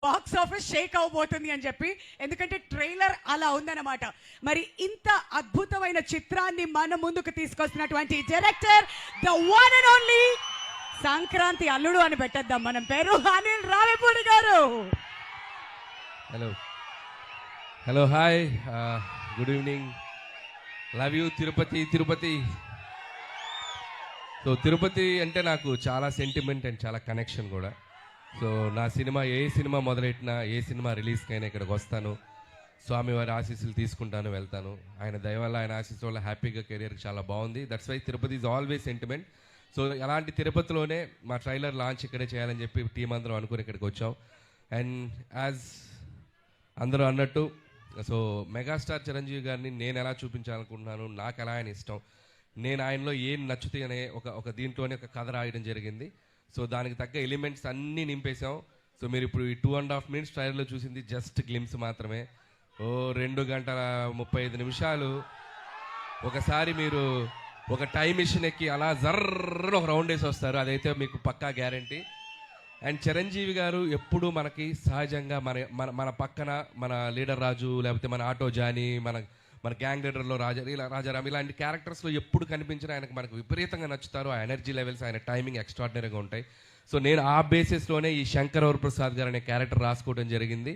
Box office Sheikh అవబోతుంది అని చెప్పి, ఎందుకంటే ట్రైలర్ అలా ఉందన్నమాట. మరి ఇంత అద్భుతమైన చిత్రాన్ని మన ముందుకు తీసుకొస్తున్నటువంటి director, the one and only Sankranti Alludu అని పెట్టేద్దాం మనం పేరు, Anil Ravipudi garu. Hello hello hi, good evening. Love you Tirupati. Tirupati so Tirupati అంటే నాకు చాలా సెంటిమెంట్ అండ్ చాలా కనెక్షన్ కూడా. సో నా సినిమా ఏ సినిమా మొదలెట్టినా, ఏ సినిమా రిలీజ్కైనా ఇక్కడికి వస్తాను, స్వామివారి ఆశీస్సులు తీసుకుంటాను, వెళ్తాను. ఆయన దయ వల్ల, ఆయన ఆశీస్సు వల్ల హ్యాపీగా కెరియర్కి చాలా బాగుంది. That's why Tirupati is always sentiment. So అలాంటి తిరుపతిలోనే మా ట్రైలర్ లాంచ్ ఇక్కడే చేయాలని చెప్పి టీం అందరం అనుకుని ఇక్కడికి వచ్చాం. అండ్ యాజ్ అందరూ అన్నట్టు, సో మెగాస్టార్ చిరంజీవి గారిని నేను ఎలా చూపించాలనుకుంటున్నాను, నాకు ఎలా ఆయన ఇష్టం, నేను ఆయనలో ఏం నచ్చుతాయి అనే ఒక దీంట్లోనే ఒక కథ రాయడం జరిగింది. సో దానికి తగ్గ ఎలిమెంట్స్ అన్నీ నింపేశాం. సో మీరు ఇప్పుడు ఈ 2.5 minutes ట్రైలర్లో చూసింది జస్ట్ గ్లిమ్స్ మాత్రమే. 2 గంటల 35 నిమిషాలు ఒకసారి మీరు ఒక టైం మిషన్ ఎక్కి అలా జర్ర ఒక రౌండ్ వేసి వస్తారు, అదైతే మీకు పక్కా గ్యారంటీ. అండ్ చిరంజీవి గారు ఎప్పుడు మనకి సహజంగా మన పక్కన మన లీడర్ రాజు, లేకపోతే మన ఆటో జానీ, మన గ్యాంగ్ లీడర్లో రాజారాం, ఇలాంటి క్యారెక్టర్స్లో ఎప్పుడు కనిపించినా మనకు విపరీతంగా నచ్చుతారు. ఆ ఎనర్జీ లెవెల్స్, ఆయన టైమింగ్ ఎక్స్ట్రాడినరీగా ఉంటాయి. సో నేను ఆ బేసిస్లోనే ఈ శంకర్ వరప్రసాద్ గారు అనే క్యారెక్టర్ రాసుకోవడం జరిగింది.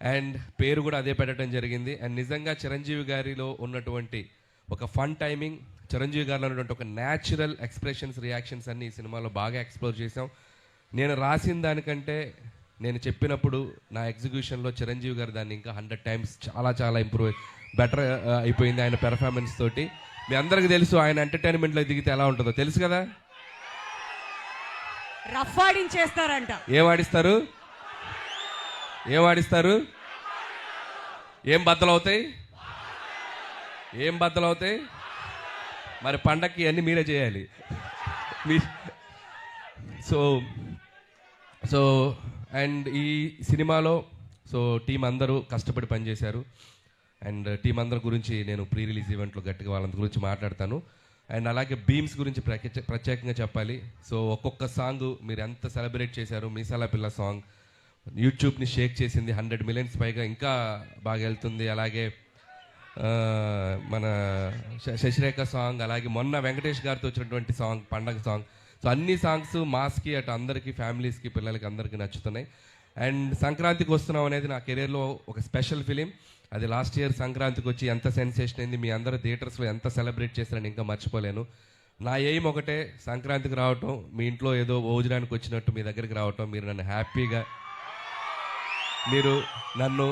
అండ్ పేరు కూడా అదే పెట్టడం జరిగింది. అండ్ నిజంగా చిరంజీవి గారిలో ఉన్నటువంటి ఒక ఫన్ టైమింగ్, చిరంజీవి గారిలో ఉన్నటువంటి ఒక న్యాచురల్ ఎక్స్ప్రెషన్స్, రియాక్షన్స్ అన్ని ఈ సినిమాలో బాగా ఎక్స్ప్లోర్ చేసాం. నేను రాసిన దానికంటే నేను చెప్పినప్పుడు నా ఎగ్జిక్యూషన్లో చిరంజీవి గారు దాన్ని ఇంకా 100 times చాలా బెటర్ అయిపోయింది ఆయన పెర్ఫార్మెన్స్ తోటి. మీ అందరికీ తెలుసు ఆయన ఎంటర్టైన్మెంట్లో దిగితే ఎలా ఉంటుందో తెలుసు కదా. రఫ్ ఆడించేస్తారంట. ఏం ఆడిస్తారు? ఏం బద్దలవుతాయి? మరి పండక్కి అన్నీ మీరే చేయాలి. సో అండ్ ఈ సినిమాలో టీం అందరూ కష్టపడి పనిచేశారు. అండ్ టీం అందరి గురించి నేను ప్రీ రిలీజ్ ఈవెంట్లో గట్టిగా వాళ్ళందరి గురించి మాట్లాడతాను. అండ్ అలాగే బీమ్స్ గురించి ప్రత్యేకంగా చెప్పాలి. సో ఒక్కొక్క సాంగ్ మీరు ఎంత సెలబ్రేట్ చేశారు. మీసాల పిల్ల సాంగ్ యూట్యూబ్ని షేక్ చేసింది, 100 million పైగా ఇంకా బాగా వెళ్తుంది. అలాగే మన శశిరేఖ సాంగ్, అలాగే మొన్న వెంకటేష్ గారితో వచ్చినటువంటి సాంగ్ పండగ సాంగ్. సో అన్ని సాంగ్స్ మాస్కి అటు అందరికీ, ఫ్యామిలీస్కి, పిల్లలకి అందరికీ నచ్చుతున్నాయి. అండ్ సంక్రాంతికి వస్తున్నాం అనేది నా కెరీర్లో ఒక స్పెషల్ ఫిలిం. అది లాస్ట్ ఇయర్ సంక్రాంతికి వచ్చి ఎంత సెన్సేషన్ అయింది, మీ అందరూ థియేటర్స్లో ఎంత సెలబ్రేట్ చేశారని ఇంకా మర్చిపోలేను. నా ఎయిమ్ ఒకటే, సంక్రాంతికి రావటం, మీ ఇంట్లో ఏదో భోజనానికి వచ్చినట్టు మీ దగ్గరికి రావటం, మీరు నన్ను హ్యాపీగా, మీరు నన్ను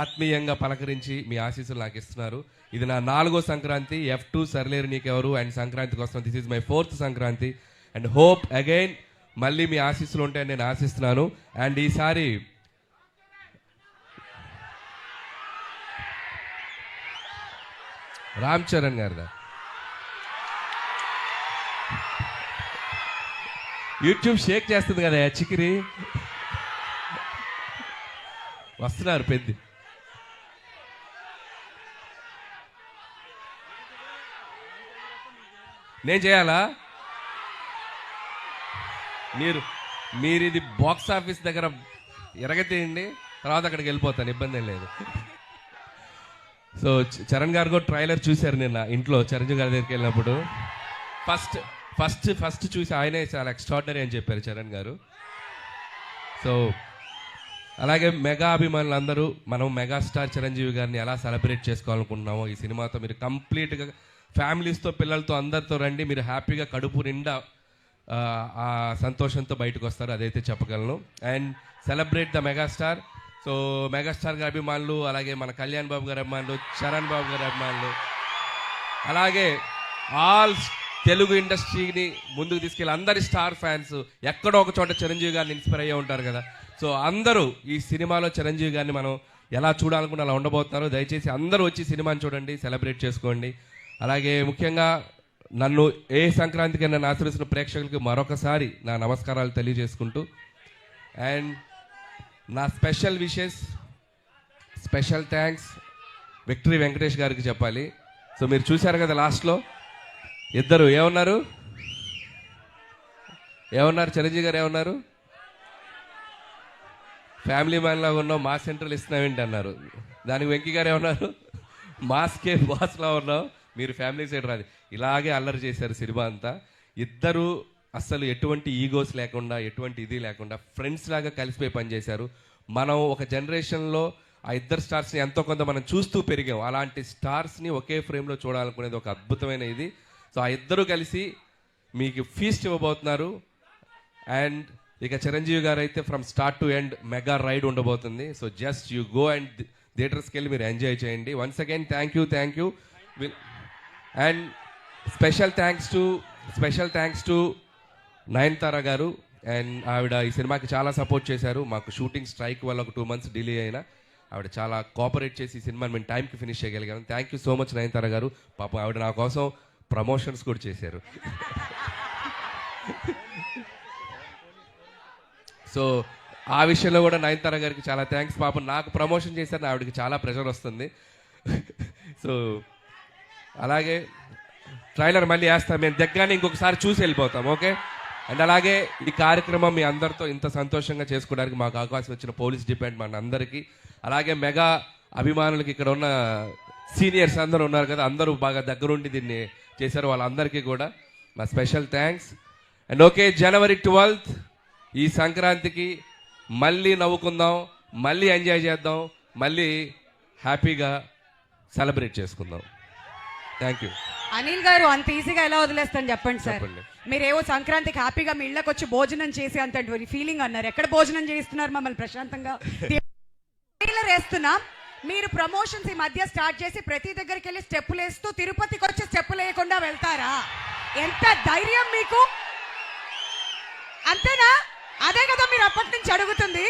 ఆత్మీయంగా పలకరించి మీ ఆశీస్సులు నాకు ఇస్తున్నారు. ఇది నా 4వ సంక్రాంతి. F2 సర్లేరు నీకెవరు అండ్ సంక్రాంతికి వస్తున్నాం. This is my 4th Sankranti. And hope again మళ్ళీ మీ ఆశీస్సులు ఉంటాయని నేను ఆశిస్తున్నాను. అండ్ ఈసారి రామ్ చరణ్ గారిదా యూట్యూబ్ షేక్ చేస్తుంది కదా చికిరి, వస్తున్నారు పెద్ద. నేను చేయాలా? మీరు ఇది బాక్స్ ఆఫీస్ దగ్గర ఎరగతీయండి, తర్వాత అక్కడికి వెళ్ళిపోతాను, ఇబ్బంది ఏం లేదు. సో చరణ్ గారు కూడా ట్రైలర్ చూశారు నిన్న ఇంట్లో చిరంజీవి గారి దగ్గరికి వెళ్ళినప్పుడు. ఫస్ట్ చూసి ఆయనే చాలా ఎక్స్ట్రాడినరీ అని చెప్పారు చరణ్ గారు. సో అలాగే మెగా అభిమానులు అందరూ మనం మెగాస్టార్ చిరంజీవి గారిని ఎలా సెలబ్రేట్ చేసుకోవాలనుకుంటున్నామో ఈ సినిమాతో మీరు కంప్లీట్గా ఫ్యామిలీస్తో, పిల్లలతో, అందరితో రండి. మీరు హ్యాపీగా కడుపు నిండా ఆ సంతోషంతో బయటకు వస్తారు, అదైతే చెప్పగలను. And celebrate the megastar. So megastar గారి అభిమానులు, అలాగే మన కళ్యాణ్ బాబు గారి అభిమానులు, చరణ్ బాబు గారి అభిమానులు, అలాగే ఆల్ తెలుగు ఇండస్ట్రీని ముందుకు తీసుకెళ్ళి అందరి స్టార్ ఫ్యాన్స్ ఎక్కడో ఒక చోట చిరంజీవి గారిని ఇన్స్పైర్ అయ్యే ఉంటారు కదా. సో అందరూ ఈ సినిమాలో చిరంజీవి గారిని మనం ఎలా చూడాలనుకుని అలా ఉండబోతున్నారు. దయచేసి అందరూ వచ్చి సినిమాని చూడండి, సెలబ్రేట్ చేసుకోండి. అలాగే ముఖ్యంగా నన్ను ఏ సంక్రాంతికి నన్ను ఆశీర్వదిస్తున్న ప్రేక్షకులకి మరొకసారి నా నమస్కారాలు తెలియజేసుకుంటూ, అండ్ నా special wishes, special thanks victory Venkatesh గారికి చెప్పాలి. సో మీరు చూశారు కదా లాస్ట్లో ఇద్దరు ఏమన్నారు చిరంజీవి గారు ఏమన్నారు? ఫ్యామిలీ మ్యాన్ లాగా ఉన్నావు, మాస్ సెంట్రల్ ఇస్తున్నావేంటి అన్నారు. దానికి వెంకీ గారు ఏమన్నారు, మాస్కే బాస్లా ఉన్నావు, మీరు ఫ్యామిలీ సైడ్ రాదు. ఇలాగే అల్లరి చేశారు సినిమా అంతా. ఇద్దరు అస్సలు ఎటువంటి ఈగోస్ లేకుండా, ఎటువంటి ఇది లేకుండా ఫ్రెండ్స్ లాగా కలిసిపోయి పనిచేశారు. మనం ఒక జనరేషన్లో ఆ ఇద్దరు స్టార్స్ని ఎంతో కొంత మనం చూస్తూ పెరిగాం. అలాంటి స్టార్స్ని ఒకే ఫ్రేమ్లో చూడాలనుకునేది ఒక అద్భుతమైన ఇది. సో ఆ ఇద్దరు కలిసి మీకు ఫీస్ట్ ఇవ్వబోతున్నారు. అండ్ ఇక చిరంజీవి గారు అయితే from start to end mega ride ఉండబోతుంది. So just you go and థియేటర్స్కి వెళ్ళి మీరు ఎంజాయ్ చేయండి. Once again thank you. And special thanks to Nayanthara garu. And ఆవిడ ఈ సినిమాకి చాలా సపోర్ట్ చేశారు. మాకు షూటింగ్ స్ట్రైక్ వల్ల ఒక 2 months డిలే అయినా ఆవిడ చాలా కోఆపరేట్ చేసి ఈ సినిమాని మేము టైంకి ఫినిష్ చేయగలిగాను. Thank you so much Nayanthara garu. పాపం ఆవిడ నా కోసం ప్రమోషన్స్ కూడా చేశారు. సో ఆ విషయంలో కూడా నయనతార గారికి చాలా థ్యాంక్స్. పాపం నాకు ప్రమోషన్ చేశారు, ఆవిడకి చాలా ప్రెషర్ వస్తుంది. సో అలాగే ట్రైలర్ మళ్ళీ వేస్తాం, మేము దగ్గరనే ఇంకొకసారి చూసి వెళ్ళిపోతాం. ఓకే. అండ్ అలాగే ఈ కార్యక్రమం మీ అందరితో ఇంత సంతోషంగా చేసుకోవడానికి మాకు అవకాశం ఇచ్చిన పోలీస్ డిపార్ట్మెంట్ అందరికీ, అలాగే మెగా అభిమానులకి, ఇక్కడ ఉన్న సీనియర్స్ అందరూ ఉన్నారు కదా, అందరూ బాగా దగ్గరుండి దీన్ని చేశారు, వాళ్ళందరికీ కూడా నా special thanks. And okay, January 12th ఈ సంక్రాంతికి మళ్ళీ నవ్వుకుందాం, మళ్ళీ ఎంజాయ్ చేద్దాం, మళ్ళీ హ్యాపీగా సెలబ్రేట్ చేసుకుందాం. Thank you. అనిల్ గారు, అంత ఈజీగా ఎలా వదిలేస్తాను చెప్పండి సార్. చెప్పండి. మీరేవో సంక్రాంతికి హ్యాపీగా మీ ఇళ్ళకి వచ్చి భోజనం చేసి అంత ఫీలింగ్ అన్నారు. ఎక్కడ భోజనం చేస్తున్నారు మమ్మల్ని ప్రశాంతంగా? ట్రైలర్ వేస్తున్నాం, మీరు ప్రమోషన్స్ ఈ మధ్య స్టార్ట్ చేసి ప్రతి దగ్గరికి వెళ్ళి స్టెప్పులు వేస్తూ తిరుపతికి వచ్చి స్టెప్పులు వేయకుండా వెళ్తారా? ఎంత ధైర్యం మీకు! అంతేనా? అదే కదా మీరు అప్పటి నుంచి అడుగుతుంది.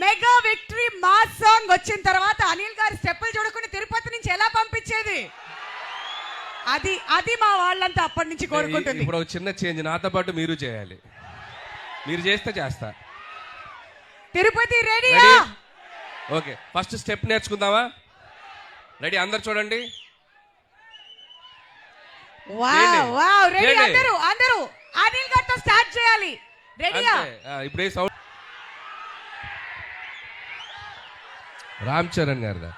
మెగా విక్టరీ మాస్ సాంగ్ వచ్చిన తర్వాత అనిల్ గారు స్టెప్పులు చూడకుండా తిరుపతి నుంచి ఎలా పంపించేది? అది మా వాళ్ళంతా అప్పటి నుంచి కోరుకుంటుంది. ఇప్పుడు ఒక చిన్న చేంజ్, నాతో పాటు మీరు చేయాలి. మీరు చేస్తా. తిరుపతి రెడీయా? ఓకే, ఫస్ట్ స్టెప్ నేర్చుకుందామా? రెడీ? అందరు చూడండి. వావ్ రెడీ అందరూ అనిల్ గారితో స్టార్ట్ చేయాలి. రెడీయా? ఇప్పుడే సౌండ్ రామ్ చరణ్ గారిదా?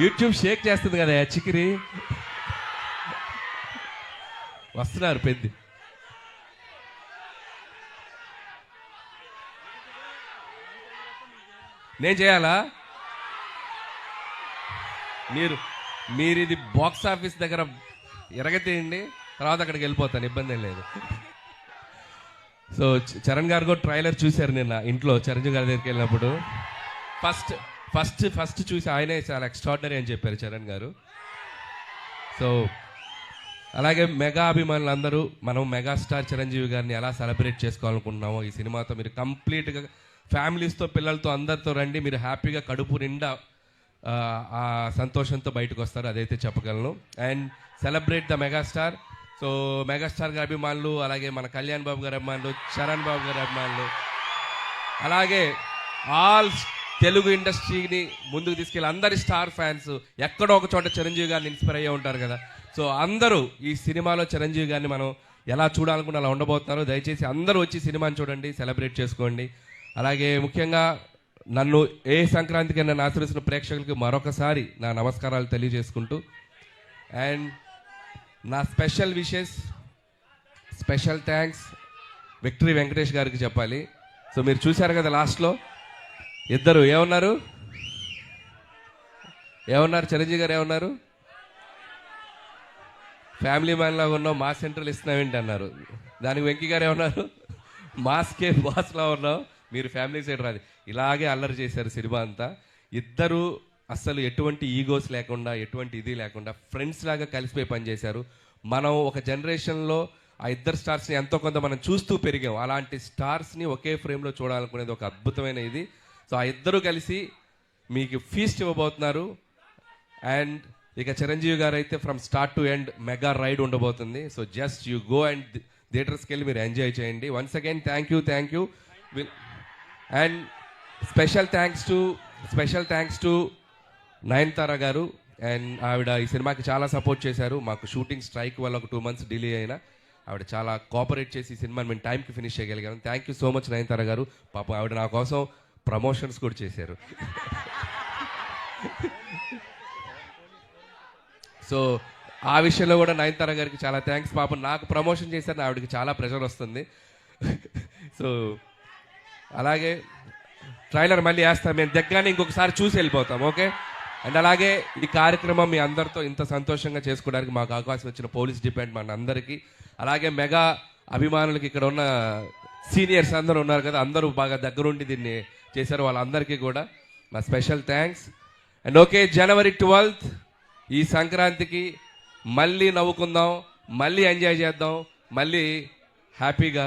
యూట్యూబ్ షేక్ చేస్తుంది కదా చికిరి. వస్తున్నారు పెద్ద. నేను చేయాలా? మీరు ఇది బాక్స్ ఆఫీస్ దగ్గర ఎరగతీయండి, తర్వాత అక్కడికి వెళ్ళిపోతాను, ఇబ్బంది ఏం లేదు. సో చరణ్ గారు కూడా ట్రైలర్ చూశారు నిన్న ఇంట్లో చిరంజీవి గారి దగ్గరికి వెళ్ళినప్పుడు. ఫస్ట్ చూసి ఆయనే చాలా ఎక్స్ట్రాడినరీ అని చెప్పారు చరణ్ గారు. సో అలాగే మెగా అభిమానులు అందరూ మనం మెగాస్టార్ చిరంజీవి గారిని ఎలా సెలబ్రేట్ చేసుకోవాలనుకుంటున్నామో ఈ సినిమాతో మీరు కంప్లీట్గా ఫ్యామిలీస్తో, పిల్లలతో, అందరితో రండి. మీరు హ్యాపీగా కడుపు నిండా ఆ సంతోషంతో బయటకు వస్తారు, అదైతే చెప్పగలను. And celebrate the megastar. So megastar గారి అభిమానులు, అలాగే మన కళ్యాణ్ బాబు గారి అభిమానులు, చరణ్ బాబు గారి అభిమానులు, అలాగే ఆల్ తెలుగు ఇండస్ట్రీని ముందుకు తీసుకెళ్ళి అందరి స్టార్ ఫ్యాన్స్ ఎక్కడో ఒక చోట చిరంజీవి గారిని ఇన్స్పైర్ అయ్యే ఉంటారు కదా. సో అందరూ ఈ సినిమాలో చిరంజీవి గారిని మనం ఎలా చూడాలనుకున్న అలా ఉండబోతున్నారు. దయచేసి అందరూ వచ్చి సినిమాని చూడండి, సెలబ్రేట్ చేసుకోండి. అలాగే ముఖ్యంగా నన్ను ఏ సంక్రాంతికి నన్ను ఆశీర్వదిస్తున్న ప్రేక్షకులకి మరొకసారి నా నమస్కారాలు తెలియజేసుకుంటూ, అండ్ నా special wishes, special thanks victory Venkatesh గారికి చెప్పాలి. సో మీరు చూశారు కదా లాస్ట్లో ఇద్దరు ఏమన్నారు చిరంజీవి గారు ఏమన్నారు, ఫ్యామిలీ మ్యాన్ లాగా ఉన్నావు, మాస్ సెంట్రల్ ఇస్తున్నావేంటి అన్నారు. దానికి వెంకీ గారు ఏమన్నారు, మాస్కే బాస్లా ఉన్నావు, మీరు ఫ్యామిలీ సైడ్ రాదు. ఇలాగే అల్లరి చేశారు సినిమా అంతా. ఇద్దరు అస్సలు ఎటువంటి ఈగోస్ లేకుండా, ఎటువంటి ఇది లేకుండా ఫ్రెండ్స్ లాగా కలిసిపోయి పనిచేశారు. మనం ఒక జనరేషన్లో ఆ ఇద్దరు స్టార్స్ని ఎంతో కొంత మనం చూస్తూ పెరిగాం. అలాంటి స్టార్స్ని ఒకే ఫ్రేమ్లో చూడాలనుకునేది ఒక అద్భుతమైన ఇది. సో ఆ ఇద్దరు కలిసి మీకు ఫీస్ట్ ఇవ్వబోతున్నారు. అండ్ ఇక చిరంజీవి గారు అయితే from start to end mega ride ఉండబోతుంది. So just you go and థియేటర్స్కి వెళ్ళి మీరు ఎంజాయ్ చేయండి. Once again thank you. And special thanks to Nayanthara garu. And ఆవిడ ఈ సినిమాకి చాలా సపోర్ట్ చేశారు. మాకు షూటింగ్ స్ట్రైక్ వల్ల ఒక 2 months డిలే అయినా ఆవిడ చాలా కోఆపరేట్ చేసి ఈ సినిమాని మేము టైంకి ఫినిష్ చేయగలిగాం. Thank you so much Nayanthara garu. పాపం ఆవిడ నా కోసం ప్రమోషన్స్ కూడా చేశారు. సో ఆ విషయంలో కూడా నయనతార గారికి చాలా థ్యాంక్స్. పాపం నాకు ప్రమోషన్ చేశారు, ఆవిడకి చాలా ప్రెషర్ వస్తుంది. సో అలాగే ట్రైలర్ మళ్ళీ వేస్తాం, మేము దగ్గరనే ఇంకొకసారి చూసి వెళ్ళిపోతాం. ఓకే. అండ్ అలాగే ఈ కార్యక్రమం మీ అందరితో ఇంత సంతోషంగా చేసుకోవడానికి మాకు అవకాశం ఇచ్చిన పోలీస్ డిపార్ట్మెంట్ అందరికీ, అలాగే మెగా అభిమానులకి, ఇక్కడ ఉన్న సీనియర్స్ అందరూ ఉన్నారు కదా, అందరూ బాగా దగ్గరుండి దీన్ని చేశారు, వాళ్ళందరికీ కూడా మా special thanks. And okay, January 12th ఈ సంక్రాంతికి మళ్ళీ నవ్వుకుందాం, మళ్ళీ ఎంజాయ్ చేద్దాం, మళ్ళీ హ్యాపీగా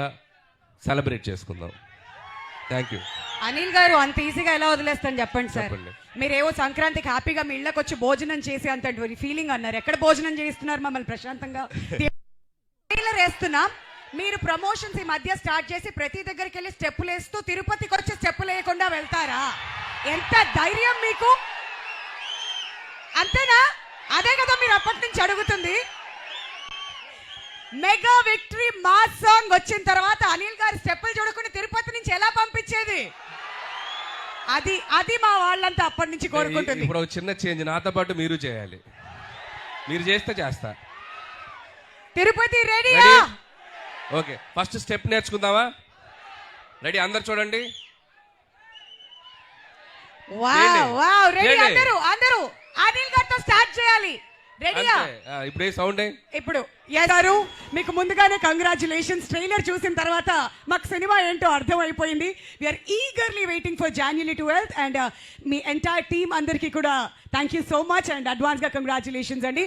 సెలబ్రేట్ చేసుకుందాం. Thank you. అనిల్ గారు అంత ఈజీగా ఎలా వదిలేస్తాను చెప్పండి సార్. చెప్పండి. మీరేవో సంక్రాంతికి హ్యాపీగా మీ ఇళ్ళకి వచ్చి భోజనం చేసి అంత ఫీలింగ్ అన్నారు. ఎక్కడ భోజనం చేస్తున్నారు మమ్మల్ని ప్రశాంతంగా? ట్రైలర్ వేస్తున్నాం, మీరు ప్రమోషన్స్ ఈ మధ్య స్టార్ట్ చేసి ప్రతి దగ్గరికి వెళ్ళి స్టెప్పులు వేస్తూ తిరుపతికి వచ్చి స్టెప్పులు వేయకుండా వెళ్తారా? ఎంత ధైర్యం మీకు! అంతేనా? అదే కదా మీరు అప్పటి నుంచి అడుగుతుంది. మెగా విక్టరీ మాస్ సాంగ్ వచ్చిన తర్వాత అనిల్ గారి స్టెప్పులు చూడకుండా తిరుపతి నుంచి ఎలా పంపించేది? అది మా వాళ్ళంతా అప్పటి నుంచి కోరుకుంటుంది. ఇప్పుడు ఒక చిన్న చేంజ్, నాతో పాటు మీరు చేయాలి. మీరు చేస్తే చేస్తా. Tirupati ready? Okay, first step నేర్చుకుందామా? రెడీ? అందరు చూడండి. వావ్ రెడీ అందరూ అనిల్ గారితో స్టార్ట్ చేయాలి. రెడీయా? ఇప్పుడు సౌండ్ ఇప్పుడు గారు మీకు ముందుగానే కంగ్రాచులేషన్స్. ట్రైలర్ చూసిన తర్వాత మాకు సినిమా ఏంటో అర్థమైపోయింది. We are eagerly waiting for January 12th and మీ ఎంటైర్ టీమ్ అందరికీ కూడా thank you so much and advance గా కంగ్రాచులేషన్స్ అండి.